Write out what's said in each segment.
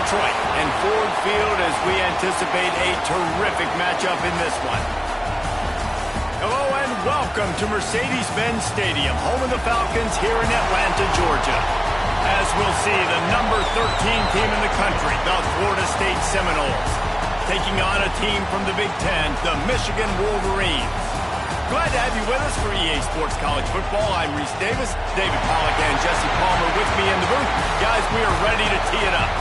Detroit and Ford Field as we anticipate a terrific matchup in this one. Hello and welcome to Mercedes-Benz Stadium, home of the Falcons here in Atlanta, Georgia. As we'll see, the number 13 team in the country, the Florida State Seminoles, taking on a team from the Big Ten, the Michigan Wolverines. Glad to have you with us for EA Sports College Football. I'm Reese Davis, David Pollack and Jesse Palmer with me in the booth. Guys, we are ready to tee it up.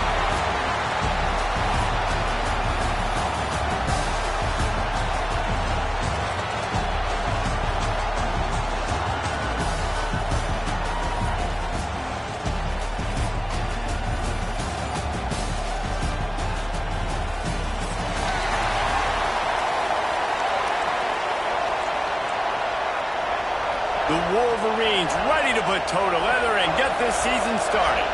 The Wolverines ready to put toe to leather and get this season started.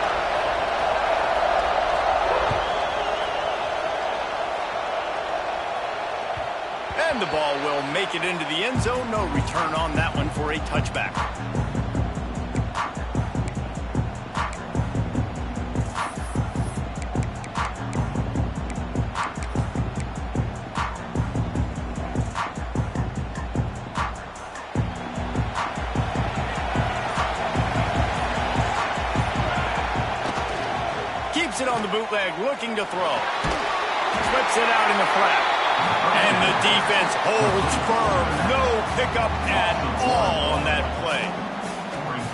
And the ball will make it into the end zone. No return on that one for a touchback. Keeps it on the bootleg, looking to throw. Flips it out in the flat. And the defense holds firm. No pickup at all on that play.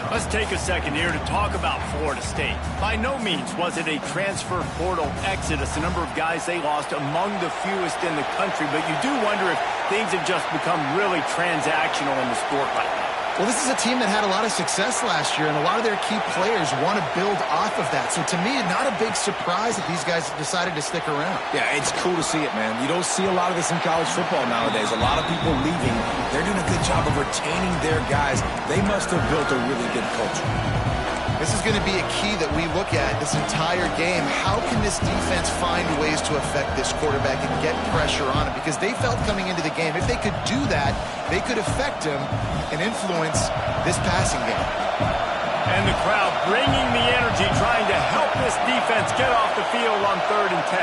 Let's take a second here to talk about Florida State. By no means was it a transfer portal exodus. The number of guys they lost among the fewest in the country. But you do wonder if things have just become really transactional in the sport right now. Well, this is a team that had a lot of success last year, and a lot of their key players want to build off of that. So to me, not a big surprise that these guys decided to stick around. Yeah, it's cool to see it, man. You don't see a lot of this in college football nowadays. A lot of people leaving. They're doing a good job of retaining their guys. They must have built a really good culture. This is going to be a key that we look at this entire game. How can this defense find ways to affect this quarterback and get pressure on him? Because they felt coming into the game, if they could do that, they could affect him and influence this passing game. And the crowd bringing the energy, trying to help this defense get off the field on 3rd and 10.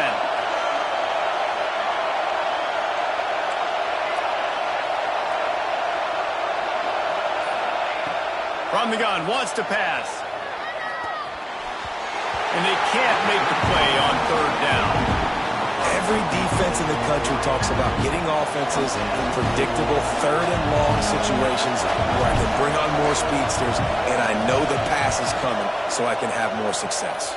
From the gun, wants to pass. And they can't make the play on 3rd down. Every defense in the country talks about getting offenses in predictable 3rd and long situations where I can bring on more speedsters and I know the pass is coming so I can have more success.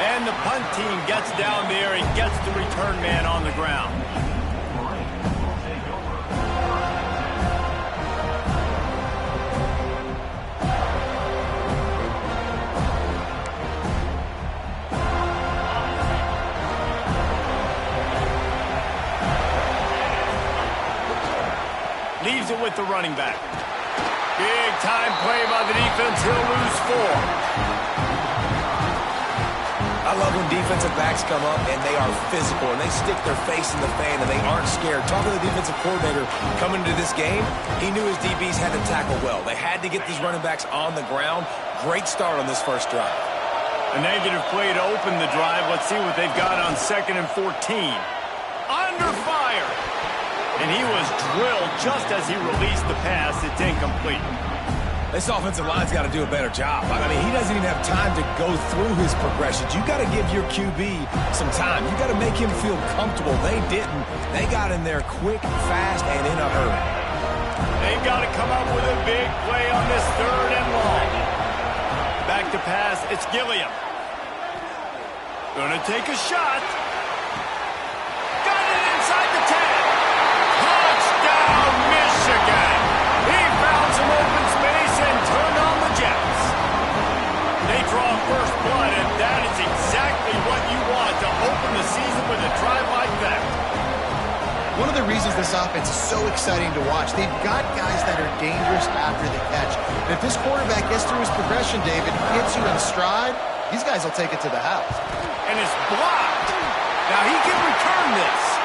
And the punt team gets down there and gets the return man on the ground. Leaves it with the running back. Big time play by the defense. He'll lose 4. I love when defensive backs come up and they are physical and they stick their face in the fan and they aren't scared. Talking to the defensive coordinator coming into this game, he knew his DBs had to tackle well. They had to get these running backs on the ground. Great start on this first drive. A negative play to open the drive. Let's see what they've got on 2nd and 14. Under fire. And he was drilled just as he released the pass. It's incomplete. This offensive line's got to do a better job. I mean, he doesn't even have time to go through his progressions. You got to give your QB some time. You got to make him feel comfortable. They didn't. They got in there quick, fast, and in a hurry. They've got to come up with a big play on this 3rd and long. Back to pass. It's Gilliam. Gonna take a shot. Got it inside the 10. Touchdown, Michigan. He found some open space and turned on the Jets. They draw first blood, and that is exactly what you want to open the season with a drive like that. One of the reasons this offense is so exciting to watch, they've got guys that are dangerous after the catch. And if this quarterback gets through his progression, David, hits you in stride, these guys will take it to the house. And it's blocked. Now he can return this.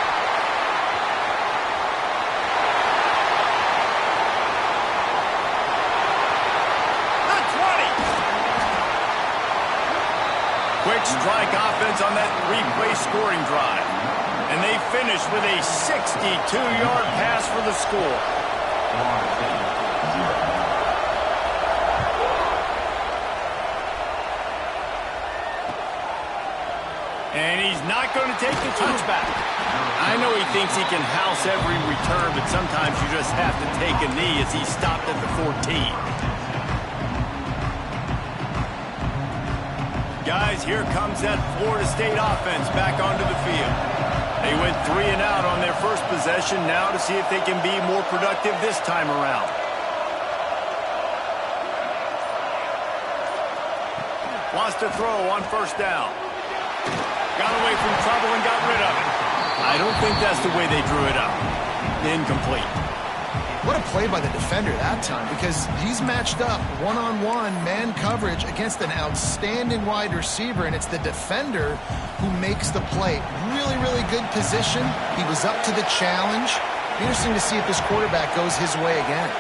strike offense on that three-play scoring drive. And they finish with a 62-yard pass for the score. And he's not going to take the touchback. I know he thinks he can house every return, but sometimes you just have to take a knee as he stopped at the 14. Guys, here comes that Florida State offense back onto the field. They went 3 and out on their first possession, now to see if they can be more productive this time around. Wants to throw on first down. Got away from trouble and got rid of it. I don't think that's the way they drew it up. Incomplete. What a play by the defender that time, because he's matched up one-on-one man coverage against an outstanding wide receiver, and it's the defender who makes the play. Really, really good position. He was up to the challenge. Interesting to see if this quarterback goes his way again.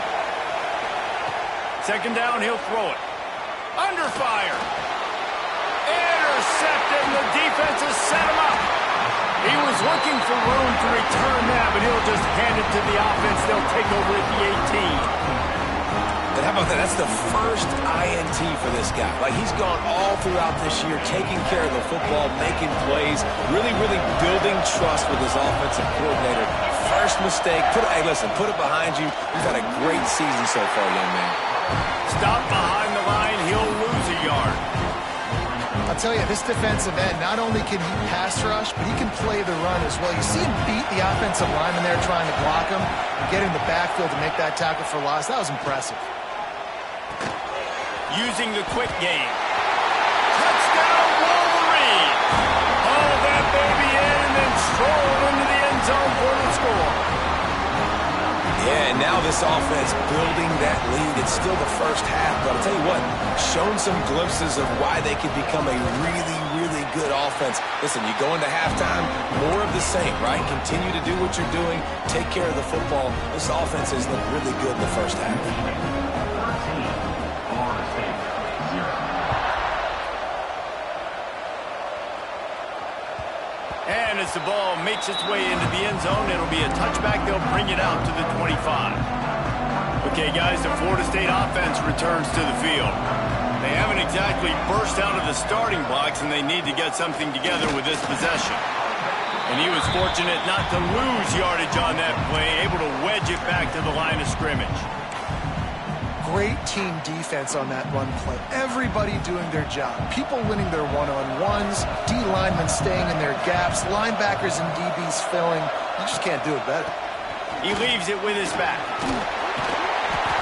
Second down, he'll throw it. Under fire. Intercepted, and the defense has set him up. He was looking for room to return that, but he'll just hand it to the offense. They'll take over at the 18. And how about that? That's the first INT for this guy. Like, he's gone all throughout this year, taking care of the football, making plays, really, really building trust with his offensive coordinator. First mistake. Hey, listen, put it behind you. You've had a great season so far, young man. Stop behind the line. He'll lose a yard. I'll tell you, this defensive end, not only can he pass rush, but he can play the run as well. You see him beat the offensive lineman there trying to block him, get in the backfield to make that tackle for loss. That was impressive. Using the quick game. Touchdown, Wolverine! Haul that baby in and then stroll into the end zone for the score. Yeah, and now this offense building that lead. It's still the first half, but I'll tell you what, shown some glimpses of why they could become a really, really good offense. Listen, you go into halftime, more of the same, right? Continue to do what you're doing, take care of the football. This offense has looked really good in the first half. And as the ball makes its way into the end zone, it'll be a touchback. They'll bring it out to the 25. Okay, guys, the Florida State offense returns to the field. They haven't exactly burst out of the starting blocks, and they need to get something together with this possession. And he was fortunate not to lose yardage on that play, able to wedge it back to the line of scrimmage. Great team defense on that run play. Everybody doing their job. People winning their one-on-ones, D linemen staying in their gaps, linebackers and DBs filling. You just can't do it better. He leaves it with his back.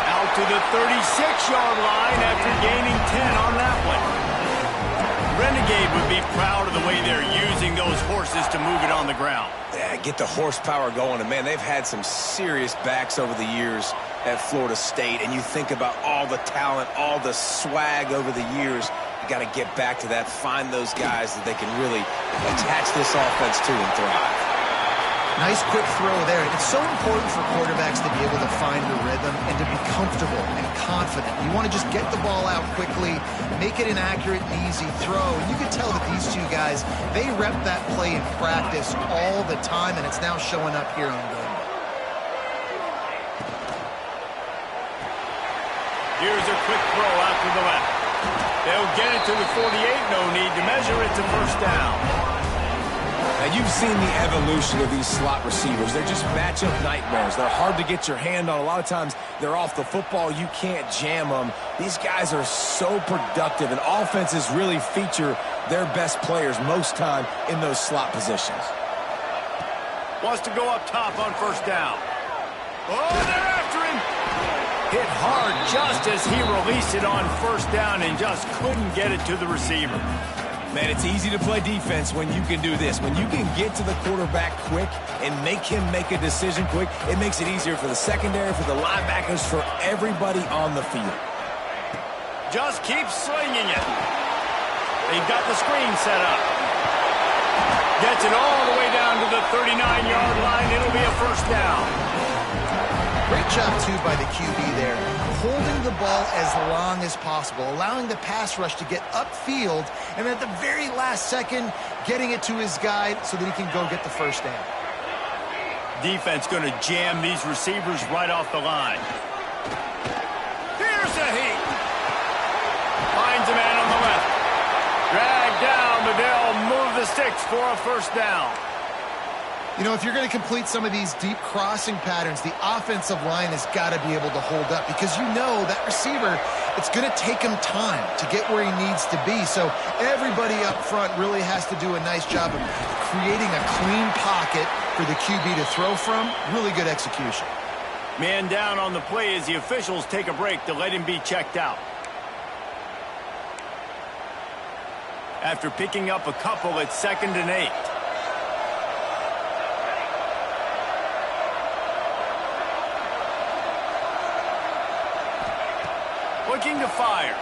Out to the 36-yard line after gaining 10 on that one. Renegade would be proud of the way they're using those horses to move it on the ground. Yeah, get the horsepower going. And, man, they've had some serious backs over the years at Florida State. And you think about all the talent, all the swag over the years. You got to get back to that, find those guys that they can really attach this offense to and thrive. Nice quick throw there. It's so important for quarterbacks to be able to find the rhythm and to be comfortable and confident. You want to just get the ball out quickly, make it an accurate and easy throw. And you can tell that these two guys, they rep that play in practice all the time, and it's now showing up here on game day. Here's a quick throw out to the left. They'll get it to the 48. No need to measure it to first down. Now, you've seen the evolution of these slot receivers. They're just matchup nightmares. They're hard to get your hand on. A lot of times, they're off the football. You can't jam them. These guys are so productive, and offenses really feature their best players most time in those slot positions. Wants to go up top on first down. Oh, they're after him. Hit hard just as he released it on first down and just couldn't get it to the receiver. Man, it's easy to play defense when you can do this. When you can get to the quarterback quick and make him make a decision quick, it makes it easier for the secondary, for the linebackers, for everybody on the field. Just keep slinging it. They've got the screen set up. Gets it all the way down to the 39-yard line. It'll be a first down. Great job, too, by the QB there, holding the ball as long as possible, allowing the pass rush to get upfield, and at the very last second, getting it to his guy so that he can go get the first down. Defense going to jam these receivers right off the line. Here's a heat. Finds a man on the left. Dragged down, but they'll move the sticks for a first down. You know, if you're going to complete some of these deep crossing patterns, the offensive line has got to be able to hold up because you know that receiver, it's going to take him time to get where he needs to be. So everybody up front really has to do a nice job of creating a clean pocket for the QB to throw from. Really good execution. Man down on the play as the officials take a break to let him be checked out. After picking up a couple, it's 2nd and 8. Looking to fire.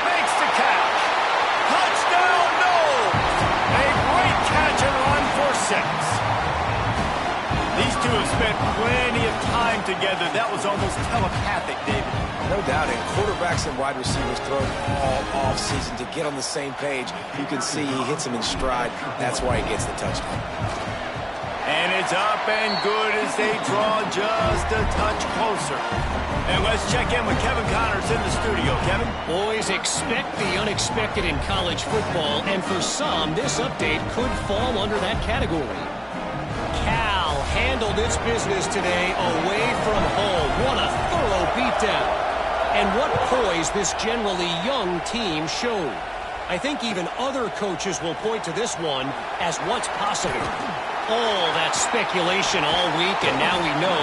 Makes the catch. Touchdown, Noles! A great catch and run for 6. These two have spent plenty of time together. That was almost telepathic, David. No doubt, and quarterbacks and wide receivers throw all off-season to get on the same page. You can see he hits him in stride. That's why he gets the touchdown. And it's up and good as they draw just a touch closer. And let's check in with Kevin Connors in the studio. Kevin? Boys, expect the unexpected in college football, and for some, this update could fall under that category. Cal handled its business today away from home. What a thorough beatdown. And what poise this generally young team showed. I think even other coaches will point to this one as what's possible. All that speculation all week, and now we know.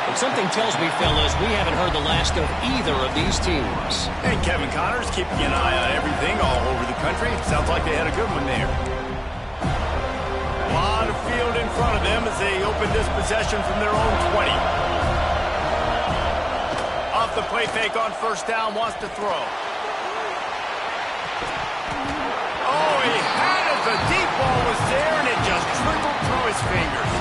But something tells me, fellas, we haven't heard the last of either of these teams. And Kevin Connors keeping an eye on everything all over the country. Sounds like they had a good one there. A lot of field in front of them as they open this possession from their own 20. Off the play fake on first down, wants to throw. Oh, he had it. The deep ball was there, and it just trickled through his fingers.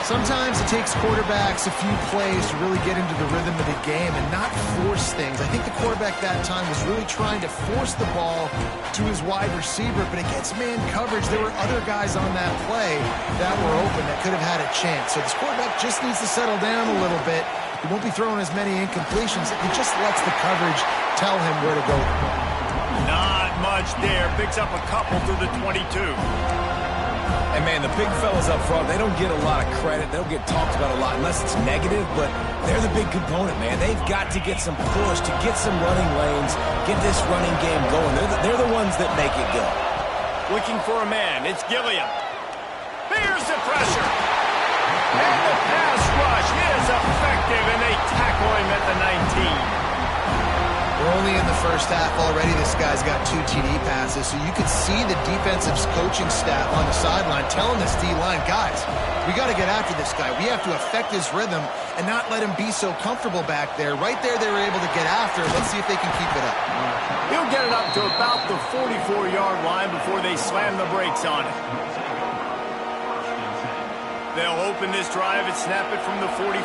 Sometimes it takes quarterbacks a few plays to really get into the rhythm of the game and not force things. I think the quarterback that time was really trying to force the ball to his wide receiver, but against man coverage, there were other guys on that play that were open that could have had a chance. So this quarterback just needs to settle down a little bit. He won't be throwing as many incompletions. He just lets the coverage tell him where to go. Not much there. Picks up a couple to the 22. And, man, the big fellas up front, they don't get a lot of credit. They don't get talked about a lot unless it's negative, but they're the big component, man. They've got to get some push, to get some running lanes, get this running game going. They're the ones that make it go. Looking for a man. It's Gilliam. Here's the pressure. And the pass rush is effective, and they tackle him at the 19. We're only in the first half already. This guy's got 2 TD passes, so you could see the defensive coaching staff on the sideline telling this D-line, guys, we got to get after this guy. We have to affect his rhythm and not let him be so comfortable back there. Right there, they were able to get after him. Let's see if they can keep it up. He'll get it up to about the 44-yard line before they slam the brakes on it. They'll open this drive and snap it from the 44.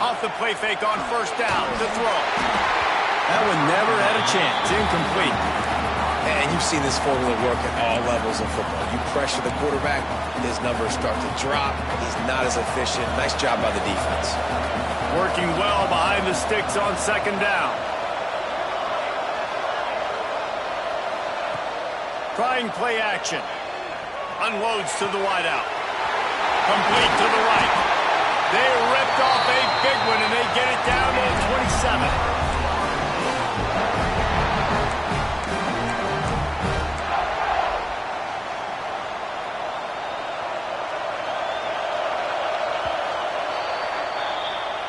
Off the play fake on first down to throw. That one never had a chance. Incomplete. And you've seen this formula work at all levels of football. You pressure the quarterback, his numbers start to drop. He's not as efficient. Nice job by the defense. Working well behind the sticks on second down. Trying play action. Unloads to the wideout. Complete to the right. They ripped off a big one, and they get it down to the 27.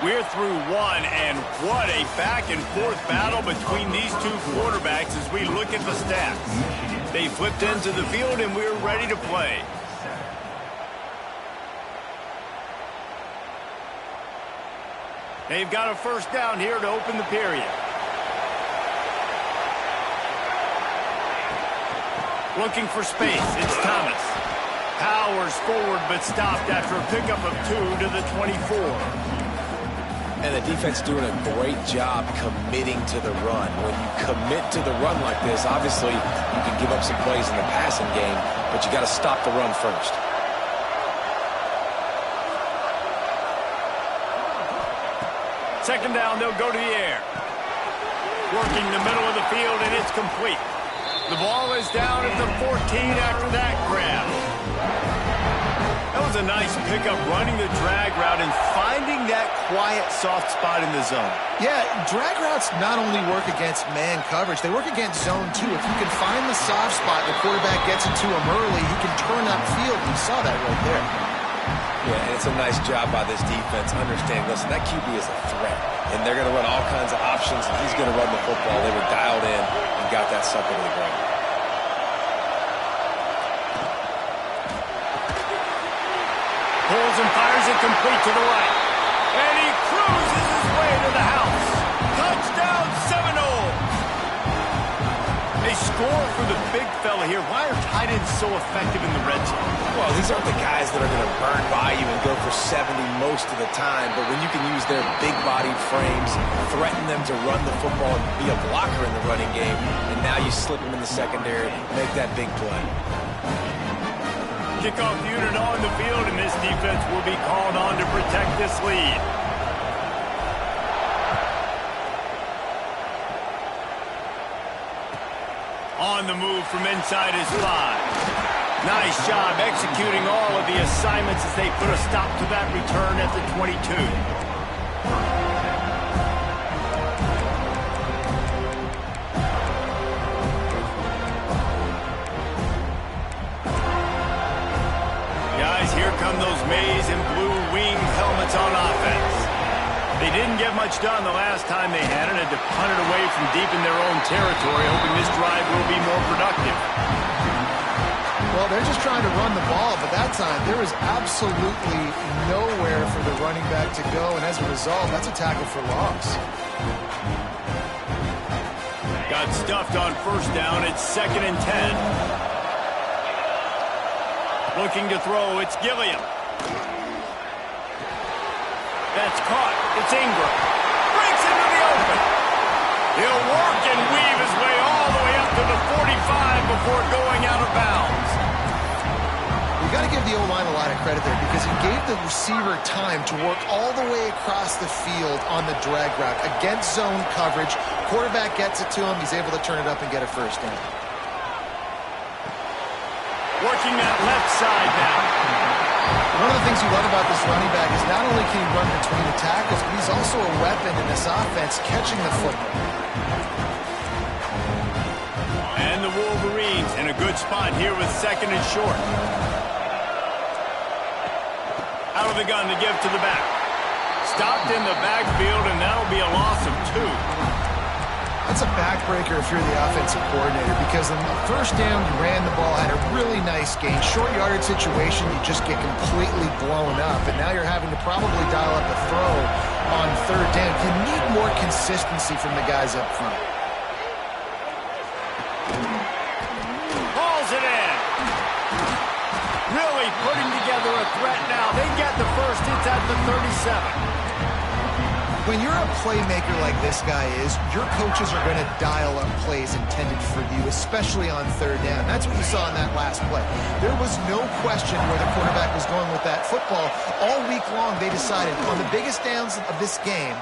We're through one, and what a back-and-forth battle between these two quarterbacks as we look at the stats. They flipped into the field, and we're ready to play. They've got a first down here to open the period. Looking for space. It's Thomas. Powers forward, but stopped after a pickup of 2 to the 24. And the defense doing a great job committing to the run. When you commit to the run like this, obviously you can give up some plays in the passing game, but you got to stop the run first. Second down, they'll go to the air. Working the middle of the field, and it's complete. The ball is down at the 14 after that grab. That was a nice pickup, running the drag route and finding that quiet, soft spot in the zone. Yeah, drag routes not only work against man coverage, they work against zone too. If you can find the soft spot, the quarterback gets into him early, he can turn upfield. We saw that right there. Yeah, and it's a nice job by this defense. Understand, listen, that QB is a threat, and they're going to run all kinds of options, and he's going to run the football. They were dialed in and got that sucker to the ground. Pulls and fires it complete to the right. And he cruises his way to the house. Touchdown, Seminoles. They score for the big fella here. Why are tight ends so effective in the red zone? Well, these aren't the guys that are going to burn by you and go for 70 most of the time, but when you can use their big-bodied frames, threaten them to run the football and be a blocker in the running game, and now you slip them in the secondary, make that big play. Kickoff unit on the field, and this defense will be called on to protect this lead. On the move from inside his 5. Nice job executing all of the assignments as they put a stop to that return at the 22. Guys, here come those maize and blue winged helmets on offense. They didn't get much done the last time they had it, and to punt it away from deep in their own territory, hoping this drive will be more productive. Well, they're just trying to run the ball, but that time there was absolutely nowhere for the running back to go, and as a result, that's a tackle for loss. Got stuffed on first down. It's 2nd and 10. Looking to throw, it's Gilliam. That's caught. It's Ingram. Breaks into the open. He'll work and weave his way all the way up to the 45 before going out of bounds. You got to give the O-line a lot of credit there because he gave the receiver time to work all the way across the field on the drag route against zone coverage. Quarterback gets it to him. He's able to turn it up and get a first down. Working that left side now. One of the things you love about this running back is not only can he run between the tackles, but he's also a weapon in this offense catching the football. And the Wolverines in a good spot here with 2nd and short. Out of the gun to give to the back. Stopped in the backfield, and that'll be a loss of 2. That's a backbreaker if you're the offensive coordinator because on the first down, you ran the ball, had a really nice gain. Short yardage situation, you just get completely blown up, and now you're having to probably dial up a throw on 3rd down. You need more consistency from the guys up front. Hauls it in. Really putting together a threat now. They get the first. It's at the 37. When you're a playmaker like this guy is, your coaches are going to dial up plays intended for you, especially on 3rd down. That's what you saw in that last play. There was no question where the quarterback was going with that football. All week long, they decided on the biggest downs of this game,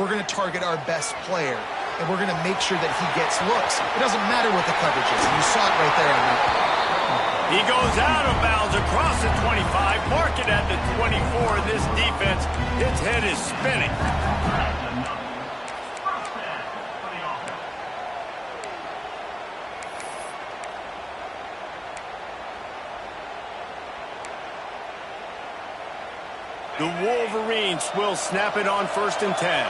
we're going to target our best player, and we're going to make sure that he gets looks. It doesn't matter what the coverage is, and you saw it right there on that play. He goes out of bounds across the 25, mark it at the 24. This defense, its head is spinning. The Wolverines will snap it on 1st and 10.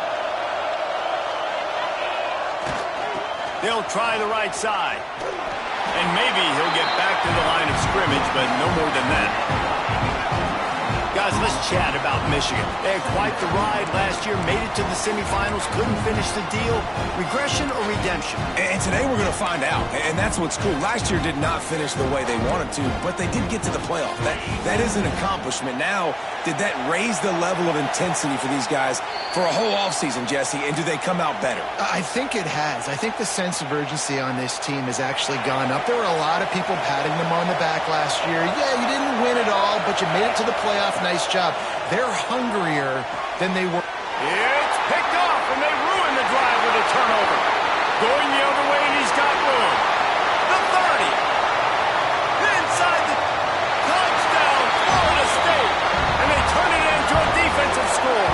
They'll try the right side. And maybe he'll get back to the line of scrimmage, but no more than that. Guys, let's chat about Michigan. They had quite the ride last year, made it to the semifinals, couldn't finish the deal. Regression or redemption? And today we're going to find out, and that's what's cool. Last year did not finish the way they wanted to, but they did get to the playoff. That is an accomplishment. Now, did that raise the level of intensity for these guys for a whole offseason, Jesse, and do they come out better? I think it has. I think the sense of urgency on this team has actually gone up. There were a lot of people patting them on the back last year. Yeah, you didn't win it all, but you made it to the playoff. Nice job. They're hungrier than they were. It's picked off, and they ruin the drive with a turnover. Going the other way, and he's got room. The 30. Inside the touchdown, Florida State. And they turn it into a defensive score.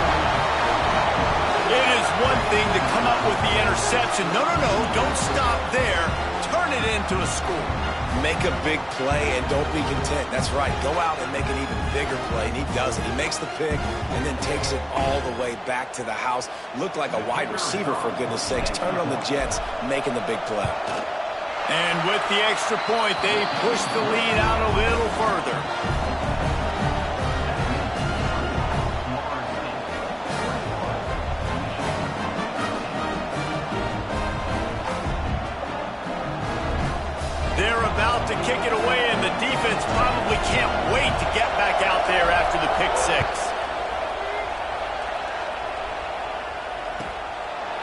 It is one thing to come up with the interception. No, don't stop there. Turn it into a score. Make a big play and don't be content. That's right. Go out and make an even bigger play, and he does it. He makes the pick and then takes it all the way back to the house. Looked like a wide receiver, for goodness sakes. Turn on the Jets, making the big play. And with the extra point, they push the lead out a little further. They're about to kick it away, and the defense probably can't wait to get back out there after the pick six.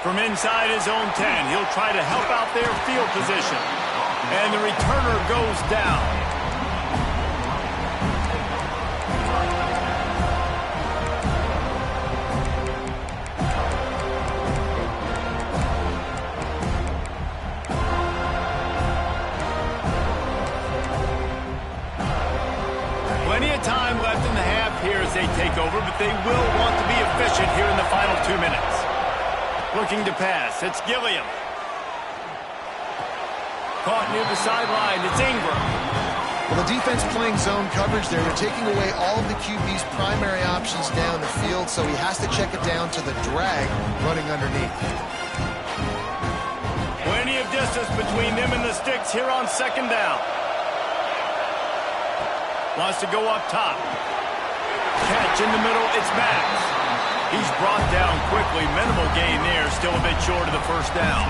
From inside his own 10, he'll try to help out their field position. And the returner goes down. Plenty of time left in the half here as they take over, but they will want to be efficient here in the final 2 minutes. Looking to pass. It's Gilliam. Caught near the sideline. It's Ingram. Well, the defense playing zone coverage there. They're taking away all of the QB's primary options down the field, so he has to check it down to the drag running underneath. Plenty of distance between them and the sticks here on second down. Wants to go up top. Catch in the middle. It's Max. He's brought down quickly. Minimal gain there. Still a bit short of the first down.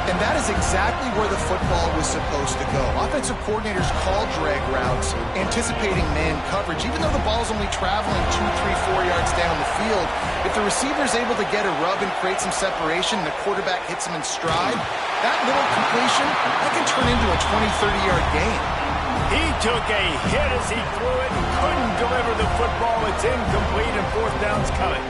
And that is exactly where the football was supposed to go. Offensive coordinators call drag routes, anticipating man coverage. Even though the ball's only traveling 2, 3, 4 yards down the field, if the receiver's able to get a rub and create some separation and the quarterback hits him in stride, that little completion, that can turn into a 20, 30-yard gain. He took a hit as he threw it and couldn't deliver the football. It's incomplete, and fourth down's coming.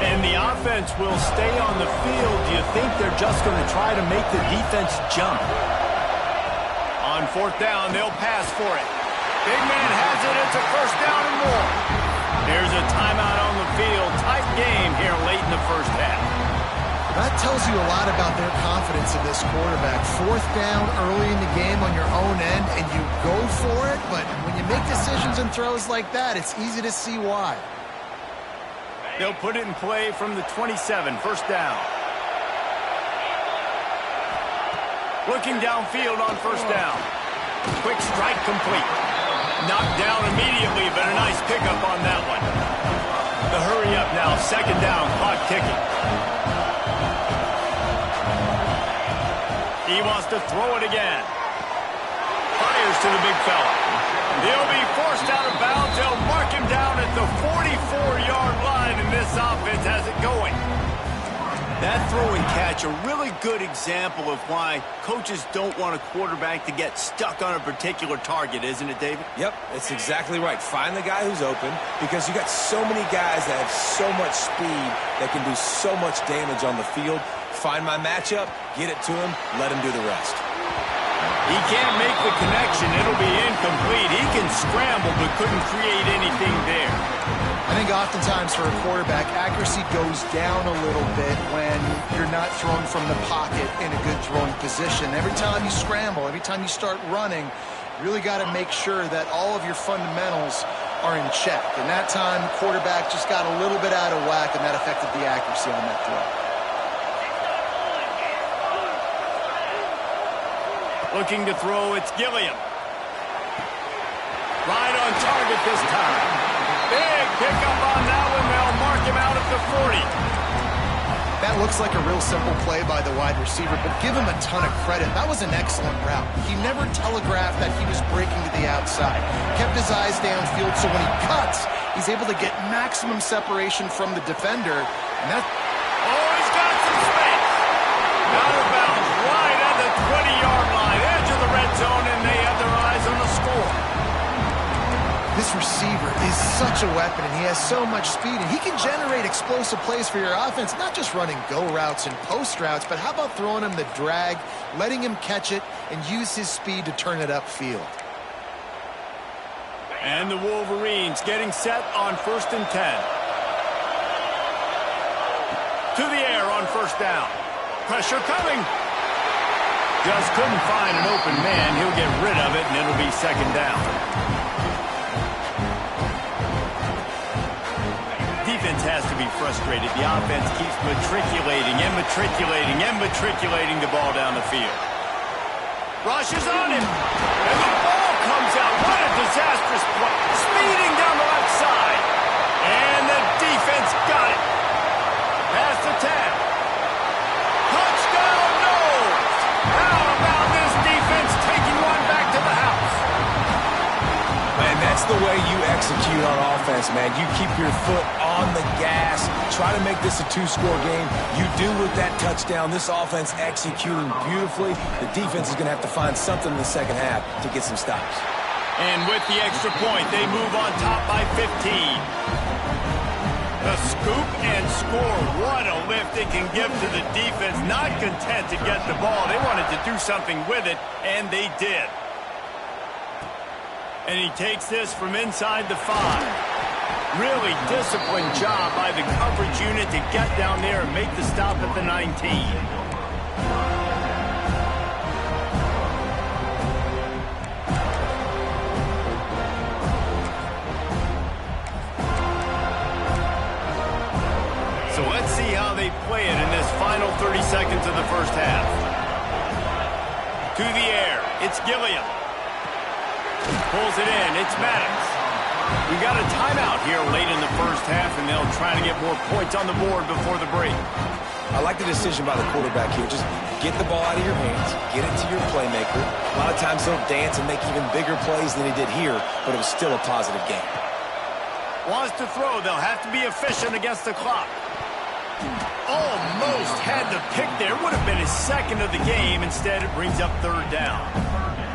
And the offense will stay on the field. Do you think they're just going to try to make the defense jump? On fourth down, they'll pass for it. Big man has it. It's a first down and more. There's a timeout on the field. Tight game here late in the first half. That tells you a lot about their confidence in this quarterback. Fourth down early in the game on your own end, and you go for it, but when you make decisions and throws like that, it's easy to see why. They'll put it in play from the 27, first down. Looking downfield on first down. Quick strike complete. Knocked down immediately, but a nice pickup on that one. The hurry up now, second down, clock ticking. He wants to throw it again. Fires to the big fella. He'll be forced out of bounds. They'll mark him down at the 44-yard line, and this offense has it going. That throw and catch, a really good example of why coaches don't want a quarterback to get stuck on a particular target, isn't it, David? Yep, that's exactly right. Find the guy who's open, because you got so many guys that have so much speed that can do so much damage on the field. Find my matchup, get it to him, let him do the rest. He can't make the connection. It'll be incomplete. He can scramble, but couldn't create anything there. I think oftentimes for a quarterback, accuracy goes down a little bit when you're not thrown from the pocket in a good throwing position. Every time you scramble, every time you start running, you really got to make sure that all of your fundamentals are in check. And that time, the quarterback just got a little bit out of whack, and that affected the accuracy on that throw. Looking to throw, it's Gilliam. Right on target this time. Big pickup on that one. They'll mark him out at the 40. That looks like a real simple play by the wide receiver, but give him a ton of credit. That was an excellent route. He never telegraphed that he was breaking to the outside. Kept his eyes downfield, so when he cuts, he's able to get maximum separation from the defender. And that... Oh, he's got some space. Out of bounds, right at the 20-yard line, edge of the red zone, and they have their eyes on the score. This receiver is such a weapon, and he has so much speed, and he can generate explosive plays for your offense, not just running go routes and post routes, but how about throwing him the drag, letting him catch it, and use his speed to turn it upfield. And the Wolverines getting set on 1st and 10. To the air on 1st down. Pressure coming. Just couldn't find an open man. He'll get rid of it, and it'll be 2nd down. Defense has to be frustrated. The offense keeps matriculating the ball down the field. Rushes on him. And the ball comes out. What a disastrous play. Speeding down the left side. And the defense got it. Past the 10. Touchdown, Noles. How about this defense taking one back to the house? Man, that's the way you execute on offense, man. You keep your foot on the gas. Try to make this a 2-score game. You do with that touchdown. This offense executing beautifully. The defense is going to have to find something in the 2nd half to get some stops. And with the extra point, they move on top by 15. The scoop and score. What a lift it can give to the defense. Not content to get the ball. They wanted to do something with it, and they did. And he takes this from inside the 5. Really disciplined job by the coverage unit to get down there and make the stop at the 19. So let's see how they play it in this final 30 seconds of the 1st half. To the air, it's Gilliam. Pulls it in, it's Maddox. We got a timeout here late in the 1st half, and they'll try to get more points on the board before the break. I like the decision by the quarterback here. Just get the ball out of your hands, get it to your playmaker. A lot of times he'll dance and make even bigger plays than he did here, but it was still a positive game. Wants to throw, they'll have to be efficient against the clock. Almost had the pick there. Would have been his 2nd of the game. Instead, it brings up 3rd down.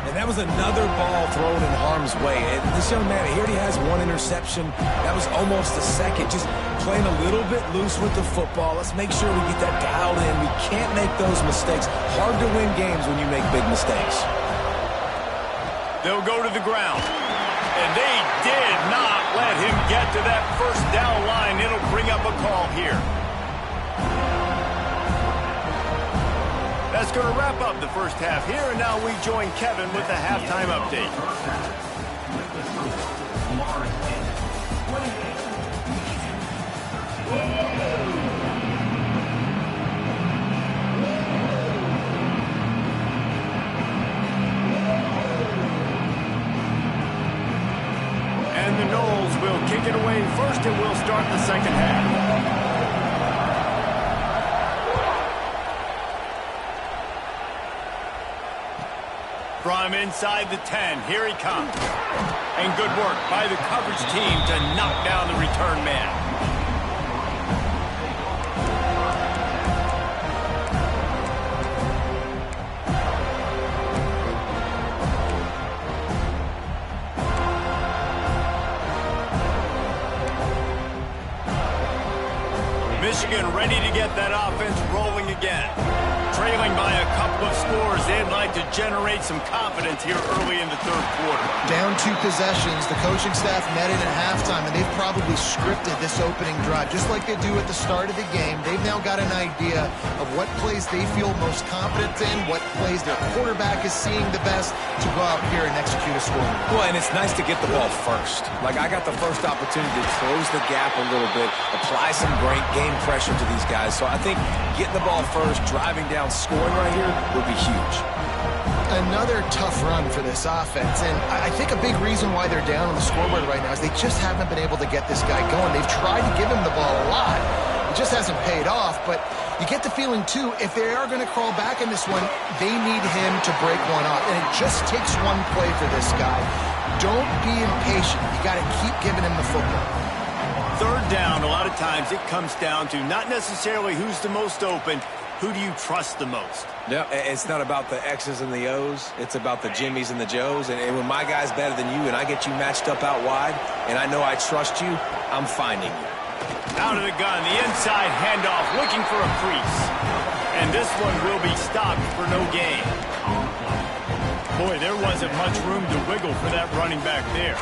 And that was another ball thrown in harm's way. And this young man, he already has 1 interception. That was almost a 2nd. Just playing a little bit loose with the football. Let's make sure we get that dialed in. We can't make those mistakes. Hard to win games when you make big mistakes. They'll go to the ground. And they did not let him get to that 1st down line. It'll bring up a call here. That's going to wrap up the 1st half here, and now we join Kevin with the halftime update. And the Noles will kick it away first, and we'll start the 2nd half. From inside the 10, here he comes. And good work by the coverage team to knock down the return man. Michigan ready to get that offense rolling again. Trailing by a couple of scores, they'd like to generate some confidence here early in the 3rd quarter. Down 2 possessions, the coaching staff met in at halftime, and they've probably scripted this opening drive, just like they do at the start of the game. They've now got an idea of what plays they feel most confident in, what plays their quarterback is seeing the best to go out here and execute a score. Well, and it's nice to get the ball first. Like, I got the first opportunity to close the gap a little bit, apply some great game getting pressure to these guys. So I think getting the ball first, driving down, scoring right here would be huge. Another tough run for this offense, and I think a big reason why they're down on the scoreboard right now is they just haven't been able to get this guy going. They've tried to give him the ball a lot. It just hasn't paid off, but you get the feeling, too, if they are going to crawl back in this one, they need him to break one off, and it just takes one play for this guy. Don't be impatient. You got to keep giving him the football. Third down, a lot of times it comes down to not necessarily who's the most open. Who do you trust the most? Yeah, it's not about the X's and the O's. It's about the Jimmys and the Joes. And when my guy's better than you and I get you matched up out wide and I know I trust you, I'm finding you. Out of the gun, the inside handoff, looking for a crease. And this one will be stopped for no gain. Boy, there wasn't much room to wiggle for that running back there.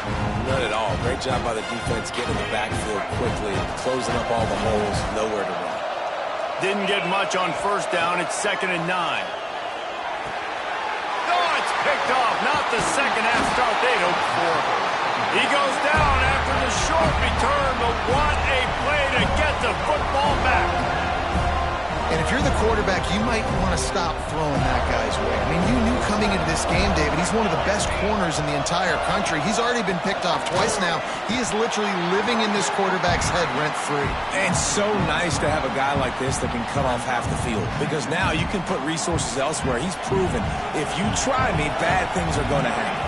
None at all. Great job by the defense getting in the backfield quickly, closing up all the holes, nowhere to run. Didn't get much on first down. It's 2nd and 9. Oh, it's picked off. Not the second half start they'd hoped for. He goes down after the short return, but what a play to get the football back. And if you're the quarterback, you might want to stop throwing that guy's way. I mean, you knew coming into this game, David, he's one of the best corners in the entire country. He's already been picked off twice now. He is literally living in this quarterback's head rent-free. And so nice to have a guy like this that can cut off half the field. Because now you can put resources elsewhere. He's proven, if you try me, bad things are going to happen.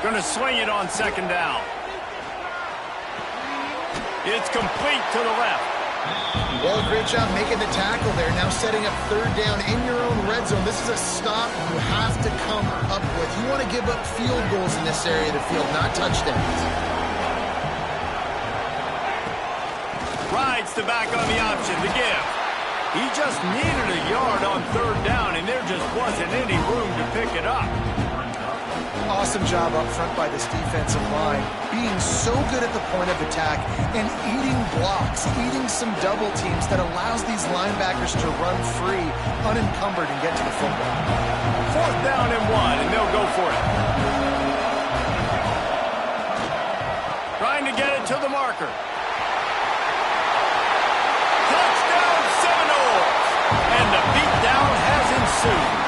Going to swing it on 2nd down. It's complete to the left. Well, great job making the tackle there. Now setting up 3rd down in your own red zone. This is a stop you have to come up with. You want to give up field goals in this area of the field, not touchdowns. Rides the back on the option to give. He just needed a yard on 3rd down, and there just wasn't any room to pick it up. Awesome job up front by this defensive line, being so good at the point of attack and eating blocks, eating some double teams that allows these linebackers to run free, unencumbered, and get to the football. 4th down and 1, and they'll go for it. Trying to get it to the marker. Touchdown Seminoles! And the beatdown has ensued.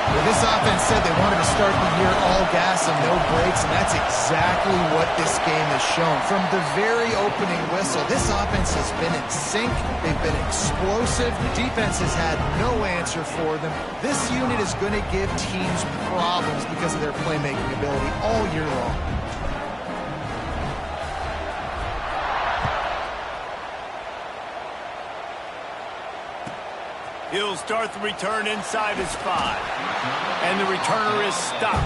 Well, this offense said they wanted to start the year all gas and no brakes, and that's exactly what this game has shown. From the very opening whistle, this offense has been in sync. They've been explosive. The defense has had no answer for them. This unit is going to give teams problems because of their playmaking ability all year long. He'll start the return inside his 5. And the returner is stopped.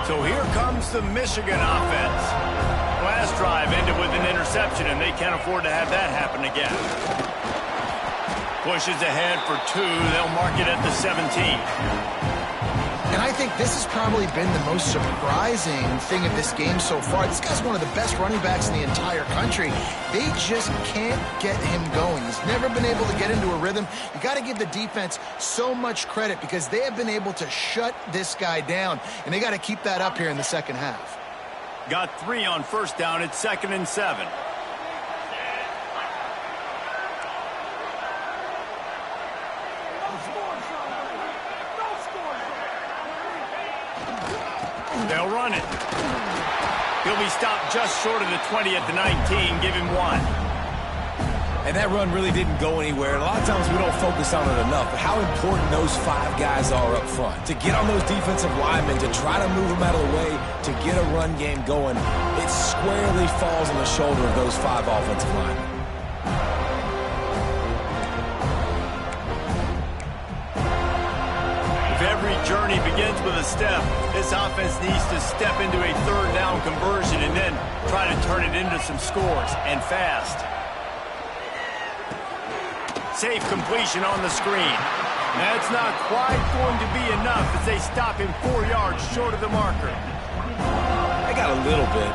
So here comes the Michigan offense. Last drive ended with an interception, and they can't afford to have that happen again. Pushes ahead for 2. They'll mark it at the 17. And I think this has probably been the most surprising thing of this game so far. This guy's one of the best running backs in the entire country. They just can't get him going. He's never been able to get into a rhythm. You got to give the defense so much credit because they have been able to shut this guy down, and they got to keep that up here in the second half. Got 3 on first down. It's 2nd and 7. They'll run it. He'll be stopped just short of the 20 at the 19. Give him 1. And that run really didn't go anywhere. A lot of times we don't focus on it enough, but how important those 5 guys are up front. To get on those defensive linemen, to try to move them out of the way, to get a run game going, it squarely falls on the shoulder of those 5 offensive linemen. Every journey begins with a step. This offense needs to step into a 3rd down conversion and then try to turn it into some scores, and fast. Safe completion on the screen. That's not quite going to be enough as they stop him 4 yards short of the marker. They had a little bit,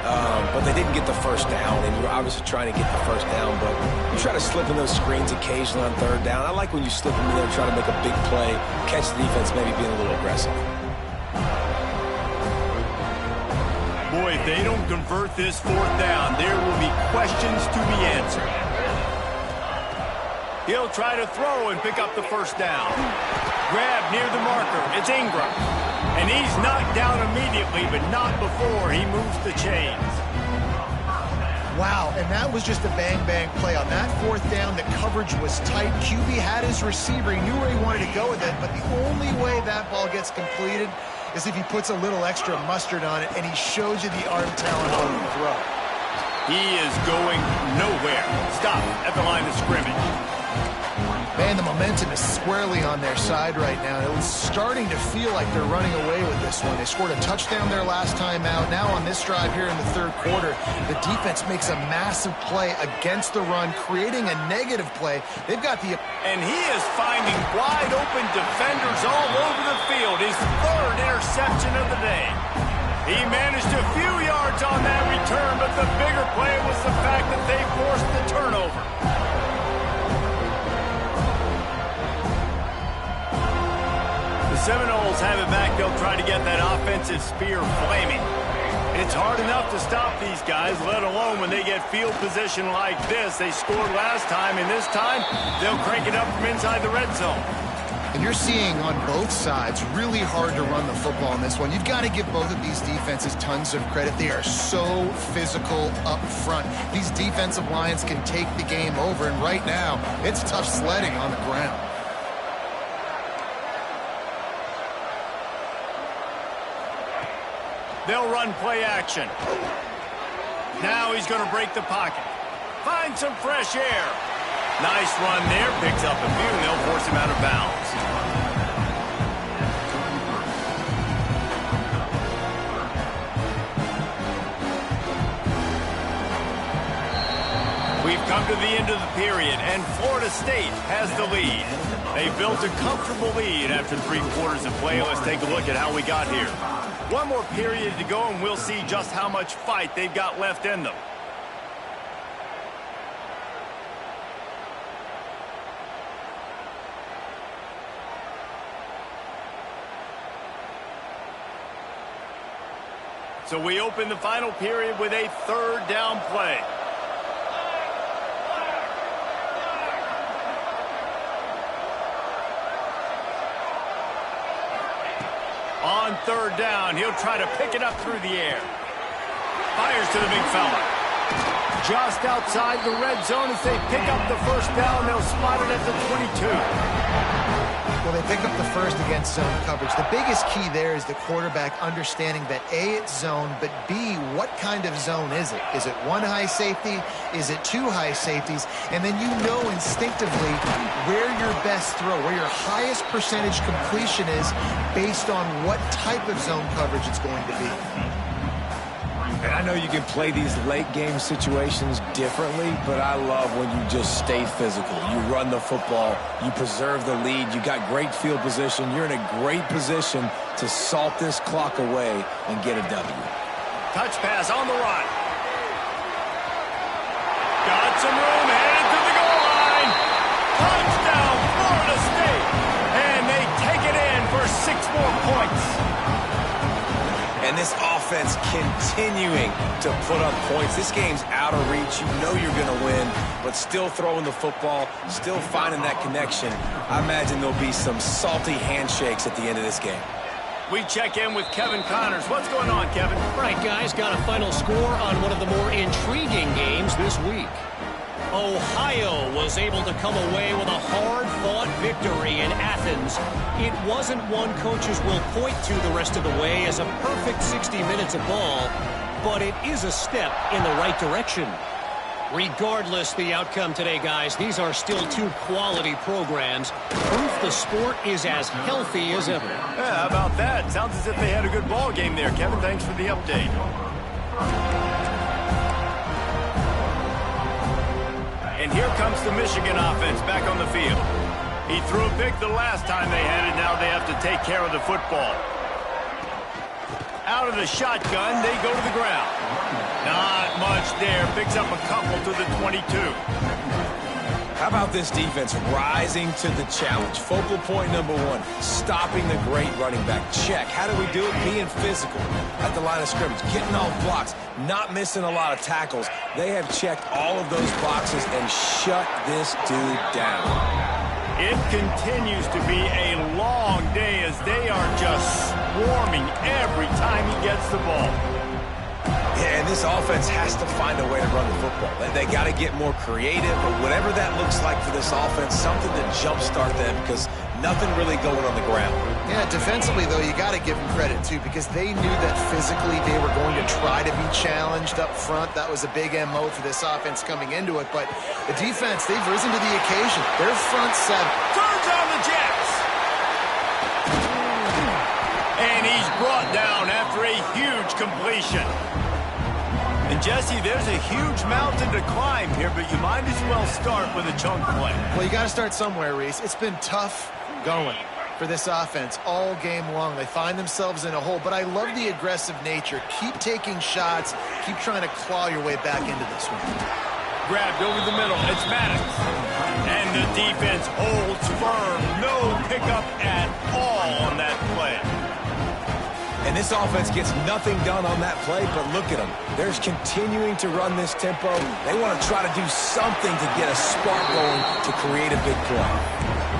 but they didn't get the first down, and you're obviously trying to get the first down, but you try to slip in those screens occasionally on third down. I like when you slip in there and try to make a big play, catch the defense maybe being a little aggressive. Boy, if they don't convert this fourth down, there will be questions to be answered. He'll try to throw and pick up the first down. Grab near the marker. It's Ingram. And he's knocked down immediately, but not before he moves the chains. Wow, and that was just a bang-bang play. On that fourth down, the coverage was tight. QB had his receiver. He knew where he wanted to go with it, but the only way that ball gets completed is if he puts a little extra mustard on it, and he shows you the arm talent on the throw. He is going nowhere. Stop at the line of scrimmage. Man, the momentum is squarely on their side right now. It was starting to feel like they're running away with this one. They scored a touchdown their last time out. Now on this drive here in the third quarter, the defense makes a massive play against the run, creating a negative play. They've got the... And he is finding wide open defenders all over the field. His third interception of the day. He managed a few yards on that return, but the bigger play was the fact that they forced the turnover. The Seminoles have it back. They'll try to get that offensive spear flaming. It's hard enough to stop these guys, let alone when they get field position like this. They scored last time, and this time they'll crank it up from inside the red zone. And you're seeing on both sides really hard to run the football in this one. You've got to give both of these defenses tons of credit. They are so physical up front. These defensive lines can take the game over, and right now it's tough sledding on the ground. They'll run play action. Now he's going to break the pocket. Find some fresh air. Nice run there. Picks up a few, and they'll force him out of bounds. We've come to the end of the period, and Florida State has the lead. They built a comfortable lead after 3 quarters of play. Let's take a look at how we got here. One more period to go, and we'll see just how much fight they've got left in them. So we open the final period with a third down play. On third down, he'll try to pick it up through the air. Fires to the big fella. Just outside the red zone as they pick up the first down. They'll spot it at the 22. Well, they pick up the first against zone coverage. The biggest key there is the quarterback understanding that A, it's zone, but B, what kind of zone is it? Is it 1 high safety? Is it 2 high safeties? And then you know instinctively where your best throw, where your highest percentage completion is based on what type of zone coverage it's going to be. And I know you can play these late-game situations differently, but I love when you just stay physical. You run the football. You preserve the lead. You got great field position. You're in a great position to salt this clock away and get a W. Touch pass on the run. Got some room, headed to the goal line. Touchdown, Florida State. And they take it in for 6 more points. And this offense continuing to put up points. This game's out of reach. You know you're going to win, but still throwing the football, still finding that connection. I imagine there'll be some salty handshakes at the end of this game. We check in with Kevin Connors. What's going on, Kevin? Right, guys, got a final score on one of the more intriguing games this week. Ohio was able to come away with a hard-fought victory in Athens. It wasn't one coaches will point to the rest of the way as a perfect 60 minutes of ball, but it is a step in the right direction. Regardless the outcome today, guys, these are still 2 quality programs. Proof the sport is as healthy as ever. Yeah, how about that? Sounds as if they had a good ball game there. Kevin, thanks for the update. And here comes the Michigan offense back on the field. He threw a pick the last time they had it. Now they have to take care of the football. Out of the shotgun, they go to the ground. Not much there. Picks up a couple to the 22. How about this defense rising to the challenge? Focal point number one, stopping the great running back. Check. How do we do it? Being physical at the line of scrimmage, getting off blocks, not missing a lot of tackles. They have checked all of those boxes and shut this dude down. It continues to be a long day as they are just swarming every time he gets the ball. Yeah, and this offense has to find a way to run the football. They got to get more creative, or whatever that looks like for this offense, something to jumpstart them, because nothing really going on the ground. Yeah, defensively, though, you got to give them credit, too, because they knew that physically they were going to try to be challenged up front. That was a big MO for this offense coming into it. But the defense, they've risen to the occasion. Their front seven. Turns on the Jets. And he's brought down after a huge completion. And, Jesse, there's a huge mountain to climb here, but you might as well start with a chunk play. Well, you got to start somewhere, Reese. It's been tough going for this offense all game long. They find themselves in a hole, but I love the aggressive nature. Keep taking shots. Keep trying to claw your way back into this one. Grabbed over the middle. It's Maddox. And the defense holds firm. No pickup at all on that play. And this offense gets nothing done on that play, but look at them. They're continuing to run this tempo. They want to try to do something to get a spark going to create a big play.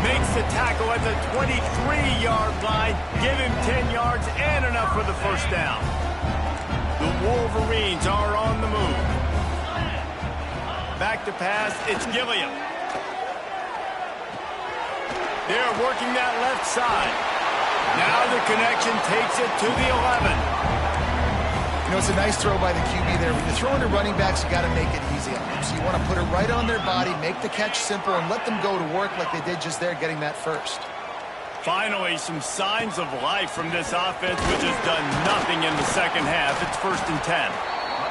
Makes the tackle at the 23-yard line. Give him 10 yards and enough for the first down. The Wolverines are on the move. Back to pass, it's Gilliam. They're working that left side. Now the connection takes it to the 11. You know, it's a nice throw by the QB there. When you're throwing to running backs, you got to make it easy on them. So you want to put it right on their body, make the catch simple, and let them go to work like they did just there, getting that first. Finally, some signs of life from this offense, which has done nothing in the second half. It's 1st and 10.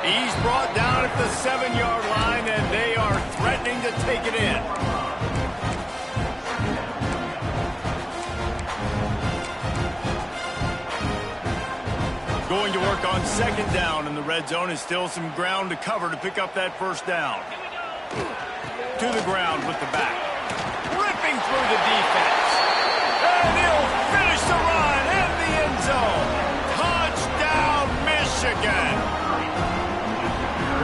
He's brought down at the 7-yard line, and they are threatening to take it in. Going to work on 2nd down, and the red zone is still some ground to cover to pick up that first down. To the ground with the back. Ripping through the defense. And he'll finish the run in the end zone. Touchdown, Michigan.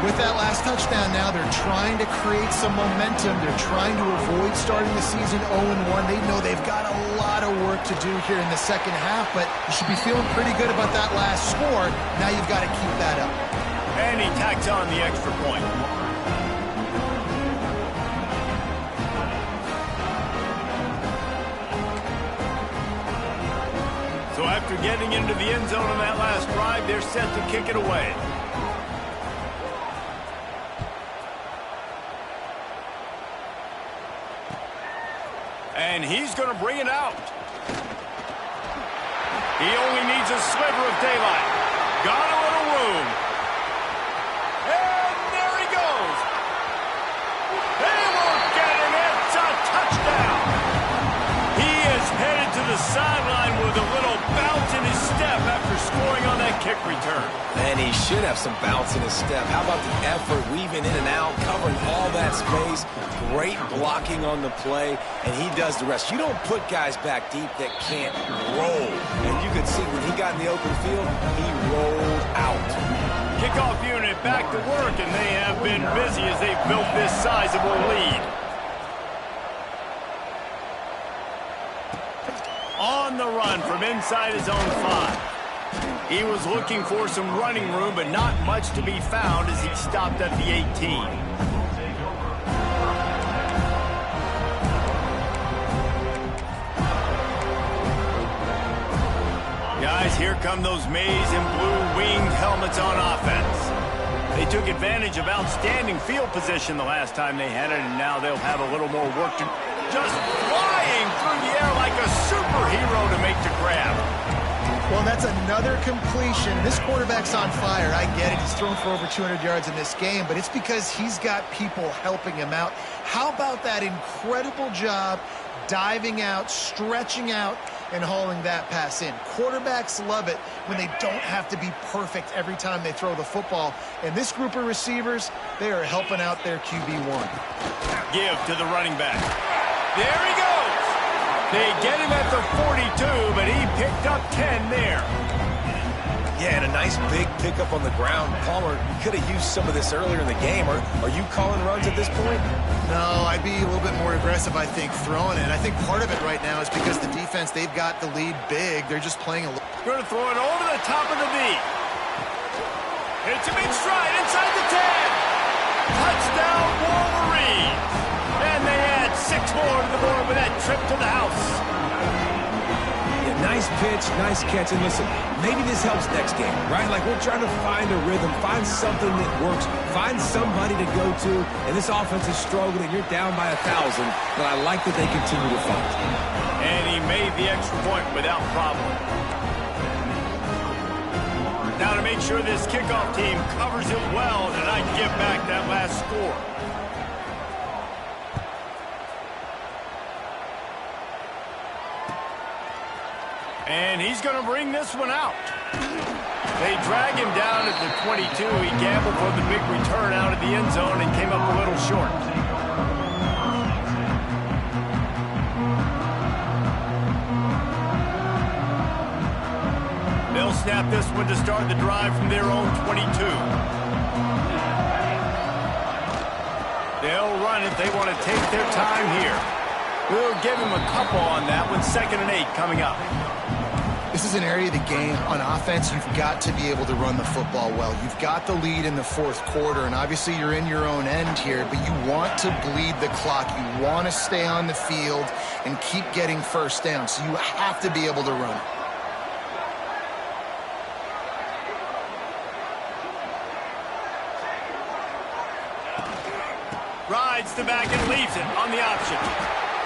With that last touchdown now, they're trying to create some momentum. They're trying to avoid starting the season 0-1. They know they've got a lot of work to do here in the second half, but you should be feeling pretty good about that last score. Now you've got to keep that up. And he tacks on the extra point. So after getting into the end zone on that last drive, they're set to kick it away. And he's going to bring it out. He only needs a sliver of daylight. Got a little room. And there he goes. They won't get him. It's a touchdown. He is headed to the sideline with a little bounce in his step after scoring on that kick return. And he should have some bounce in his step. How about the effort, weaving in and out, covering all that space. Great blocking on the play, and he does the rest. You don't put guys back deep that can't roll. And you could see when he got in the open field, he rolled out. Kickoff unit back to work, and they have been busy as they've built this sizable lead. On the run from inside his own 5. He was looking for some running room, but not much to be found as he stopped at the 18. Guys, here come those maize and blue winged helmets on offense. They took advantage of outstanding field position the last time they had it, and now they'll have a little more work to... Just flying through the air like a superhero to make the grab. Well, that's another completion. This quarterback's on fire. I get it. He's thrown for over 200 yards in this game, but it's because he's got people helping him out. How about that incredible job diving out, stretching out, and hauling that pass in. Quarterbacks love it when they don't have to be perfect every time they throw the football. And this group of receivers, they are helping out their QB1. Give to the running back. There he goes. They get him at the 42, but he picked up 10 there. Yeah, and a nice big pickup on the ground. Palmer could have used some of this earlier in the game. Are you calling runs at this point? No, I'd be a little bit more aggressive, I think, throwing it. I think part of it right now is because the defense, they've got the lead big. They're just playing a little. Going to throw it over the top of the knee. Hits him in stride inside the 10. Touchdown, Wolverines. And they add 6 more to the board with that trip to the house. Nice pitch, nice catch, and listen, maybe this helps next game, right? Like we're trying to find a rhythm, find something that works, find somebody to go to, and this offense is struggling, and you're down by 1,000, but I like that they continue to fight. And he made the extra point without problem. Now to make sure this kickoff team covers it well, and I give back that last score. And he's going to bring this one out. They drag him down at the 22. He gambled for the big return out of the end zone and came up a little short. They'll snap this one to start the drive from their own 22. They'll run it. They want to take their time here. We'll give him a couple on that one. 2nd and 8 coming up. This is an area of the game on offense you've got to be able to run the football well. You've got the lead in the 4th quarter, and obviously you're in your own end here, but you want to bleed the clock. You want to stay on the field and keep getting first down, so you have to be able to run it. Rides the back and leaves it on the option.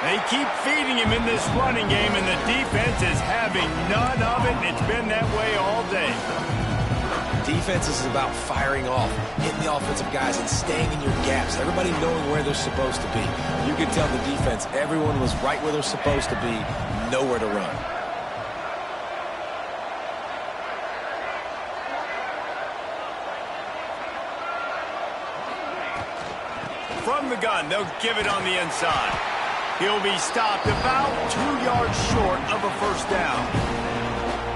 They keep feeding him in this running game, and the defense is having none of it, and it's been that way all day. Defense is about firing off, hitting the offensive guys, and staying in your gaps. Everybody knowing where they're supposed to be. You could tell the defense, everyone was right where they're supposed to be, nowhere to run. From the gun, they'll give it on the inside. He'll be stopped about 2 yards short of a first down.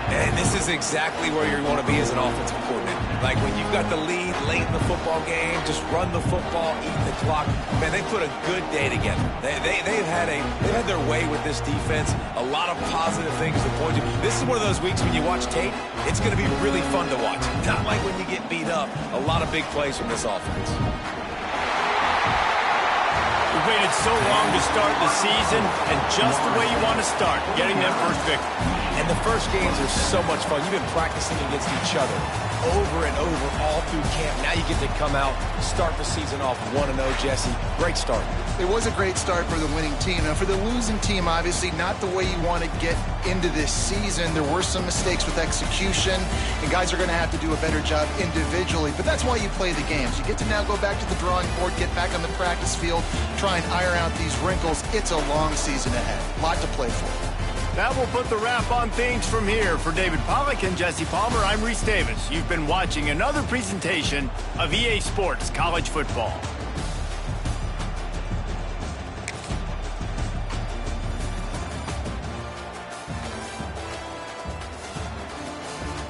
And this is exactly where you want to be as an offensive coordinator. Like when you've got the lead late in the football game, just run the football, eat the clock. Man, they put a good day together. They've had their way with this defense. A lot of positive things to point to. This is one of those weeks when you watch tape, it's going to be really fun to watch. Not like when you get beat up. A lot of big plays from this offense. We've waited so long to start the season, and just the way you want to start, getting that first victory. And the first games are so much fun. You've been practicing against each other over and over all through camp. Now you get to come out, start the season off 1-0, Jesse. Great start. It was a great start for the winning team. Now, for the losing team, obviously not the way you want to get into this season. There were some mistakes with execution, and guys are going to have to do a better job individually. But that's why you play the games. You get to now go back to the drawing board, get back on the practice field, try and iron out these wrinkles. It's a long season ahead. A lot to play for. That will put the wrap on things from here. For David Pollack and Jesse Palmer, I'm Reese Davis. You've been watching another presentation of EA Sports College Football.